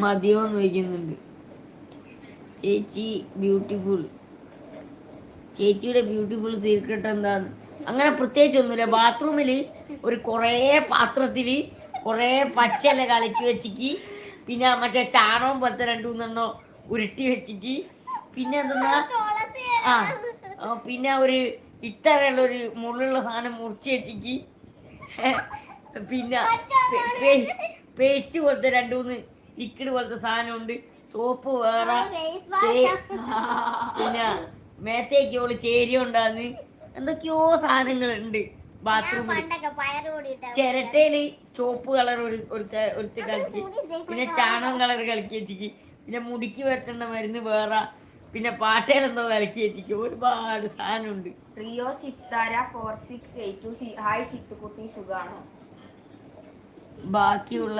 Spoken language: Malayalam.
മതിയോന്ന് ചോദിക്കുന്നുണ്ട്. ചേച്ചി ബ്യൂട്ടിഫുൾ. ചേച്ചിയുടെ ബ്യൂട്ടിഫുൾ സീക്രട്ട് എന്താന്ന്? അങ്ങനെ പ്രത്യേകിച്ച് ഒന്നുമില്ല. ബാത്റൂമിൽ ഒരു കുറേ പാത്രത്തിൽ കുറേ പച്ചല കലക്കി വെച്ചിട്ട്, പിന്നെ മറ്റേ ചാണകം പോലത്തെ 2-3 ഉരുട്ടി വെച്ചിട്ട്, പിന്നെ എന്തെന്നാ പിന്നെ ഒരു ഇത്തരമുള്ള ഒരു മുള്ളുള്ള സാധനം മുറിച്ച് വെച്ചിട്ട്, പിന്നെ പേസ്റ്റ് പോലത്തെ 2-3 ലിക്വിഡ് പോലത്തെ സാധനമുണ്ട്. സോപ്പ് വേറെ, പിന്നെ മേത്തേക്ക് ഓള് ചേരി ഉണ്ടാന്ന് എന്തൊക്കെയോ സാധനങ്ങളുണ്ട് ബാത്റൂമിൽ. ചിരട്ടയില് ചോപ്പ് കളർ ഒരുത്തി കളിച്ച്, പിന്നെ ചാണകം കളർ കളിക്കി വെച്ചിക്ക്, പിന്നെ മുടിക്ക് വെക്കേണ്ട മരുന്ന് വേറെ, പിന്നെ പാട്ടയിലെന്തോ കളിക്കി വെച്ചിക്ക്. ഒരുപാട് സാധനമുണ്ട്. റിയോ സിത്താര 4682 ഹായ് സിത്തുക്കുട്ടി സുഖാണോ? ബാക്കിയുള്ള